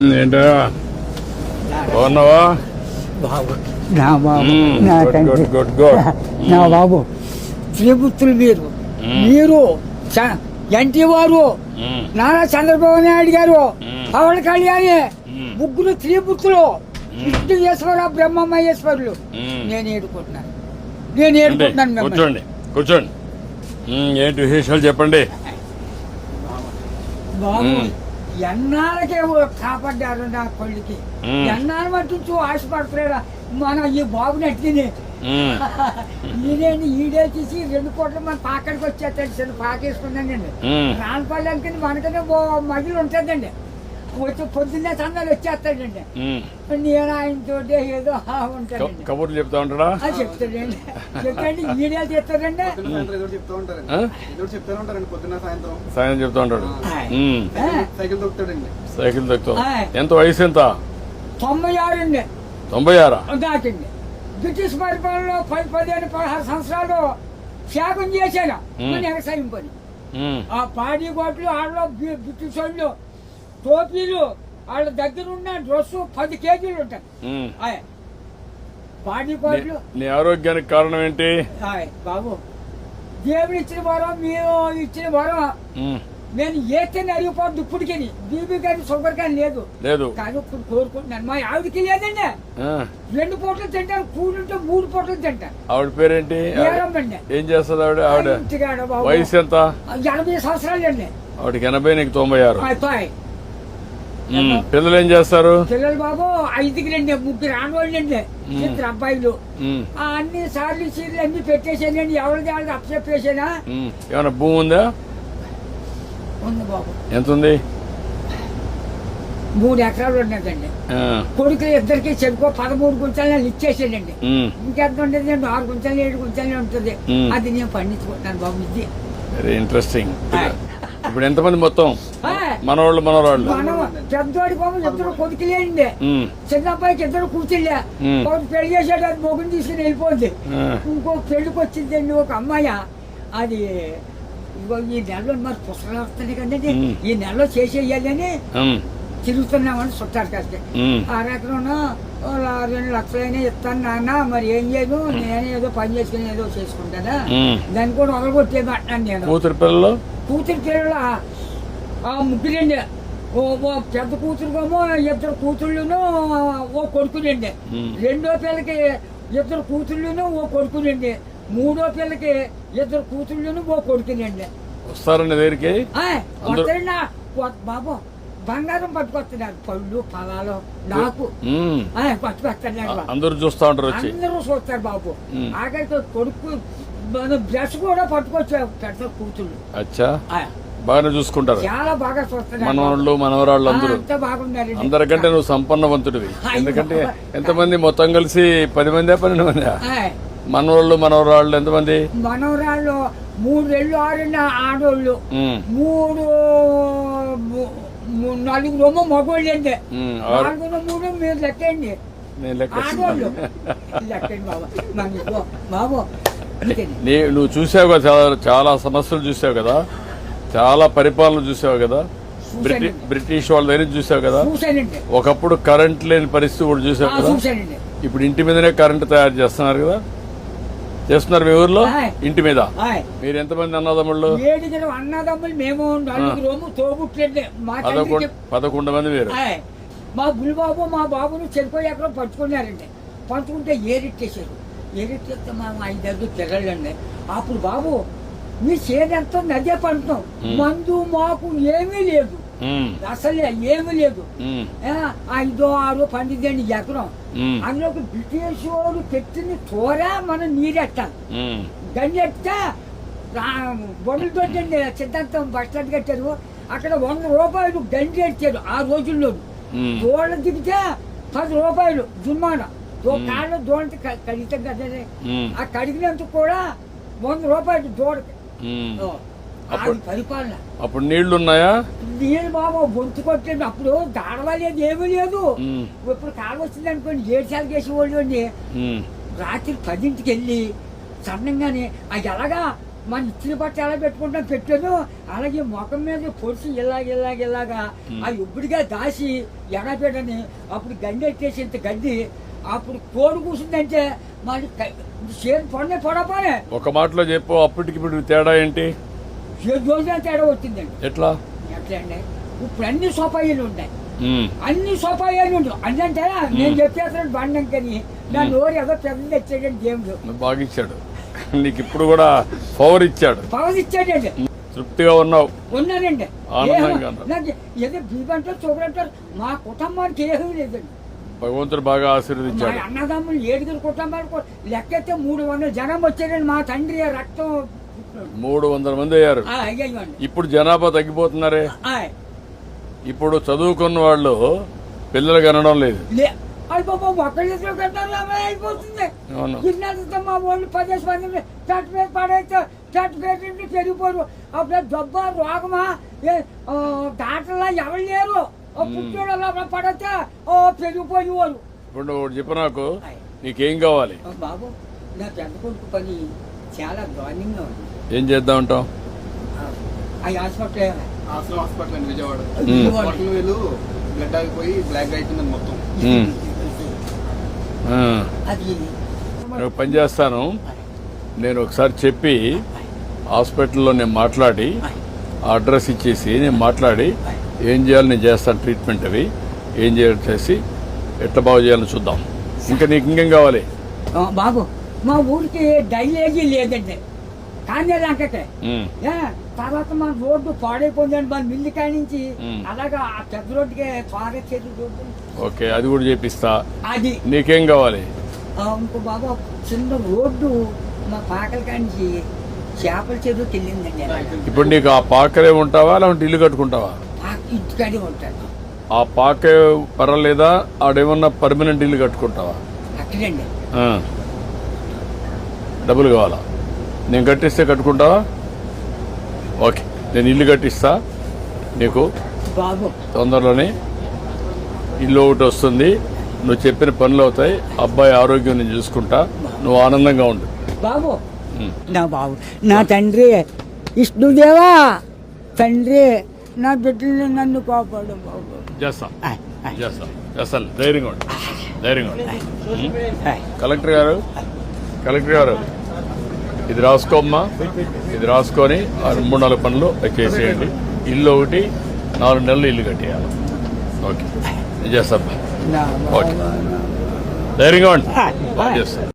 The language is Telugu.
ఏంటో బాగున్నావా బాబు నా బాబు నా తండ్రి గుడ్ గుడ్ నా బాబు శ్రీపుత్రులు మీరు ఎన్టీ వారు నారా చంద్రబాబు నాయుడు గారు పవన్ కళ్యాణి ముగ్గురు శ్రీపుత్రులు విష్ణుయేశ్వర బ్రహ్మమహేశ్వరులు నేను ఏడుకుంటున్నాను కూర్చోండి కూర్చోండి ఏంటి విశేషాలు చెప్పండి బాబు ఎన్నాళ్ళకే కాపాడ్డారు నా కొడుకి ఎన్నాళ్ళ మట్టు ఆశపడుతున్నాడా మన ఈ బాబుని అట్టిని ఈడే తీసి 2 కోట్ల మన పాకడికి వచ్చేస్తాడు చిన్న పాకేసుకున్నానండి రానపల్లి మనకనే మగిలి ఉంటుందండి వచ్చి పొద్దున్నే సందాలు వచ్చేస్తాడండి నేను ఆయనతో ఏదో ఉంటానండి కబుర్లు చెప్తా ఉంటాడా చెప్తాడండి చెప్పండి ఈడే చెప్తాడండి సాయం చెప్తా ఉంటాడు సైకిల్ దొక్కుతా ఎంత వయసు ఎంత 96 అండి 96 దాకండి బ్రిటిష్ పరిపాలనలో 15-16 సంవత్సరాలు త్యాగం చేశాను మన వ్యవసాయం పని ఆ పాడి గోట్లు వాళ్ళలో బ్రిటిష్ వాళ్ళు టోపీలు వాళ్ళ దగ్గర ఉన్న డ్రెస్సు 10 కేజీలు ఉంటాయి పాడి గోట్లు. నీ ఆరోగ్యానికి కారణం ఏంటి బాబు దేవుడు ఇచ్చిన వరం మీరు ఇచ్చిన వరం నేను ఏతని అరిగిపోద్దు ఇప్పటికి బీబీ కానీ షుగర్ కానీ లేదు కానీ ఇప్పుడు కోరుకుంటున్నాను మా ఆవిడకి లేదండి 2 పూటలు తింటాను కూడుంటే 3 పూటలు తింటాను. ఆవిడ పేరేంటి ఏం చేస్తుంది ఆవిడ వయసు ఎంత 80 సంవత్సరాలు అండి ఆవిడకి 80 నీకు 96. పిల్లలు ఏం చేస్తారు పిల్లలు బాబు 5కి 3 ఆడవాళ్ళండి 2 అబ్బాయిలు అన్ని సార్లు సీర్లు అన్ని పెట్టేసానండి ఎవరిది వాళ్ళకి అప్పచెప్పేసానా. ఏమన్నా భూమి ఉందా ఉంది బాబు ఎంత ఉంది 3 ఎకరాలు ఉన్నదండి కొడుకులు ఇద్దరికి చెరుకో 13 గుంటలు ఇచ్చేసానండి ఇంకెంత ఉండేది 6 గుంటలు 7 గుంటలే ఉంటుంది అది నేను పండించుకుంటున్నాను బాబు. ఇది వెరీ ఇంట్రెస్టింగ్. ఇప్పుడు ఎంతమంది మొత్తం మనవాళ్ళు మనవరాళ్ళు పెద్దోడి బాబు 2 కొడుకులేండి చిన్న అబ్బాయికి 2 కూతుళ్ళే ఒకటి పెళ్లి చేసాడు అది మొగుని తీసుకుని వెళ్ళిపోయింది ఇంకో పెళ్లికి వచ్చిందండి ఒక అమ్మాయి అది ఈ నెలలో మరి పుస్తకాలు వస్తున్నాయి కదండి ఈ నెలలో చేసేయాలని తిరుగుతున్నామని చుట్టారు కాస్త 6 ఎకరం 2 లక్షలైనా ఇస్తాను నాన్న మరి ఏం చేయదు నేను ఏదో పని చేసుకుని ఏదో చేసుకుంటానా దాన్ని కూడా వదలగొట్టేది అంటాను నేను. కూతురు పిల్లలు ముగ్గురండి ఓ పెద్ద కూతురుకోమో 2 కూతుళ్ళును ఓ కొడుకులండి. 2వ పిల్లకి 2 కూతుళ్ళును ఓ కొడుకులండి. 3వ పిల్లకి 2 కూతుళ్ళును ఓ కొడుకులండి. వస్తారండి దగ్గరికి బాబు బంగారం పట్టుకొస్తున్నారు పళ్ళు ఫలాలు నాకు పట్టుకొస్తున్నారు. అందరూ చూస్తా ఉంటారు అందరూ చూస్తారు బాబు. ఆఖరికి కొడుకు బ్రష్ కూడా పట్టుకొచ్చారు పెద్ద కూతుళ్ళు. బాగా చూసుకుంటారు చాలా బాగా చూస్తున్నారు మనవాళ్ళు మనవరాళ్ళు అందరూ బాగున్నారు. అందరికంటే నువ్వు సంపన్నవంతుడివి. ఎందుకంటే ఎంతమంది మొత్తం కలిసి 10 మంది 12 మంది మనవాళ్ళు మనవరాళ్ళు ఎంతమంది? మనవరాళ్ళు 3 ఏళ్ళు 6 ఆడోళ్ళు 4 మగోళ్ళు అండి 4 3 మీరు లెక్కండి ఆడోళ్ళు లెక్కండి బాబు. బాబు నువ్వు చూసావు కదా చాలా సమస్యలు చూసావు కదా చాలా పరిపాలన చూసావు కదా బ్రిటిష్ వాళ్ళ దగ్గర చూసావు కదా. ఒకప్పుడు కరెంట్ లేని పరిస్థితి కూడా చూసావు కదా. ఇప్పుడు ఇంటి మీదనే కరెంట్ తయారు చేస్తున్నారు కదా చేస్తున్నారు మీ ఊర్లో ఇంటి మీద. మీరు ఎంతమంది అన్నదమ్ముళ్ళు? 7 అన్నదమ్ములు మేము 4 తోబుట్లండి 11 మంది మీరు. మా బుల్బాబు మా బాబును చెరుకు ఎక్కడో పట్టుకున్నారండి. పట్టుకుంటే ఏరిట్టేశారు. ఏరిట్టేస్తే మా 5 పిల్లలండి. అప్పుడు బాబు మీ చేదంతా నదే పంటున్నాం మందు మాకు ఏమీ లేదు అసలే ఏమీ లేదు. 5-6 పండిద్దండి ఎకరం. అందులోకి బ్రిటిష్ వాళ్ళు పెట్టిన తోర మనం నీరెట్టాలి. గంజెట్టే బొండలతో సిద్ధాంతం బస్ స్టాండ్ కట్టారు. అక్కడ 100 రూపాయలు గంజి ఎట్టారు ఆ రోజుల్లో. దోళ్ళ దిగితే 10 రూపాయలు జుర్మానా. కాళ్ళు దోళ్ళకి కడిగితే కదా ఆ కడిగినందుకు కూడా 100 రూపాయలు దోడకి పరిపాలన. అప్పుడు నీళ్లు ఉన్నాయా? నీళ్ళు బాబు బొంతు కొట్టండి. అప్పుడు దాడవలేదు ఏమీ లేదు. ఇప్పుడు కాలం వచ్చింది అనుకోండి 7 సార్లు చేసేవాళ్ళు అండి. రాత్రి 10ంటికి వెళ్ళి సన్నంగానే అది ఎలాగా మన ఇచ్చిన బట్ట ఎలా పెట్టుకుంటాం పెట్టాను, అలాగే ముఖం మీద పొడిచి ఇలాగా ఆ ఇప్పుడుగా దాసి ఎడపెట్టని అప్పుడు గండి ఎట్టేసి ఇంత గడ్డి అప్పుడు కోడి కూర్చుందంటే మరి చేతి పొడపోనే. ఒక మాటలో చెప్పు, అప్పటికి ఇప్పుడు తేడా ఏంటి? 7 రోజుల తేడా వచ్చిందండి. ఎట్లా అండి ఇప్పుడు అన్ని సోపాయిలు ఉన్నాయి, అన్ని సోపాయాలు ఉండవు. అంటే నేను చెప్పేస్తాను బండం కానీ నా నోరు ఏదో పెద్ద తెచ్చాడండి దేవుడు. బాగా ఇచ్చాడు నీకు, ఇప్పుడు కూడా పవర్ ఇచ్చాడు. పవర్ ఇచ్చాడండి. తృప్తిగా ఉన్నావు? ఉన్నానండి. ఆనందంగా నాకు ఏదో బీబంటారు చూడంటారు, మా కుటుంబానికి ఏమీ లేదండి. భగవంతుడు బాగా ఆశీర్వదించాడు. మా అన్నదమ్ములు 7 కుటుంబాలు లెక్కైతే 300 జనం వచ్చారండి. మా తండ్రి రక్తం 300 మంది అయ్యారు. ఇప్పుడు జనాభా తగ్గిపోతున్నారే. ఇప్పుడు చదువుకున్న వాళ్ళు పిల్లలు కనడం లేదు. అయిపోతుంది. మా వాళ్ళు 10 మంది చట్టు మీద పడైతే చట్టు పెట్టి పెరిగిపోరు. అప్పుడు జబ్బ రోగమా దాటలా ఎవరు లేరు. పుట్టోడు పడితే పెరిగిపోయేవారు. ఇప్పుడు చెప్పు నాకు, నీకేం కావాలి? బాబు నా పెద్ద కొడుకు పని చాలా దారుణంగా ఉంది. ఏం చేద్దాం అంటావు? హాస్పిటల్ అండి విజయవాడ. బ్లడ్ ఆగిపోయి బ్లాక్ అయిపోయింది మొత్తం. పని చేస్తాను నేను, ఒకసారి చెప్పి హాస్పిటల్లో నేను మాట్లాడి అడ్రస్ ఇచ్చేసి నేను మాట్లాడి ఏం చేయాలి నేను చేస్తాను. ట్రీట్మెంట్ అవి ఏం చేయాలి చేసి ఎట్లా బాగు చేయాలని చూద్దాం. ఇంకా నీకు ఇంకేం కావాలి? బాబు మా ఊరికి డైలేజీ లేదండి, కానీ లంకకే. తర్వాత మన రోడ్డు పాడైపోయిందండి, మన మిల్లి కాడి నుంచి అలాగా ఆ పెద్ద రోడ్డుకి త్వరగా చేతులు రోడ్డు. ఓకే, అది కూడా చేపిస్తా. అది నీకేం కావాలి? ఇంకో బాబు చిన్న రోడ్డు మా పాకల కాడి నుంచి చేపల చెరువుకి వెళ్ళిందండి. ఇప్పుడు నీకు ఆ పాకరే ఉంటావా లేదంటే ఇల్లు కట్టుకుంటావా? ఇంటికాడే ఉంటాను. ఆ పాకే పర్వాలేదా? ఆడేమన్నా పర్మనెంట్ ఇల్లు కట్టుకుంటావా? అక్కడండి. డబ్బులు కావాలా? నేను కట్టిస్తే కట్టుకుంటావా? ఓకే, నేను ఇల్లు కట్టిస్తా నీకు. బాబు తొందరలోనే ఇల్లు ఒకటి వస్తుంది, నువ్వు చెప్పిన పనులు అవుతాయి, అబ్బాయి ఆరోగ్యం నేను చూసుకుంటా, నువ్వు ఆనందంగా ఉండు బాబు. నా బాబు నా తండ్రి విష్ణుదేవా, తండ్రి నా బిడ్డలు నన్ను కాపాడు బాబు. చేస్తా చేస్తా చేస్తాను. ధైర్యంగా ఉండు, ధైర్యంగా ఉండు. కలెక్టర్ గారు ఇది రాసుకోమ్మా, ఇది రాసుకొని 3-4 పనులు చేసేయండి. ఇల్లు ఒకటి 4 నెలలు ఇల్లు కట్టేయాలి. ఓకే, నేను చేస్తాను. ఓకే, ధైర్యంగా ఉండి చేస్తాను.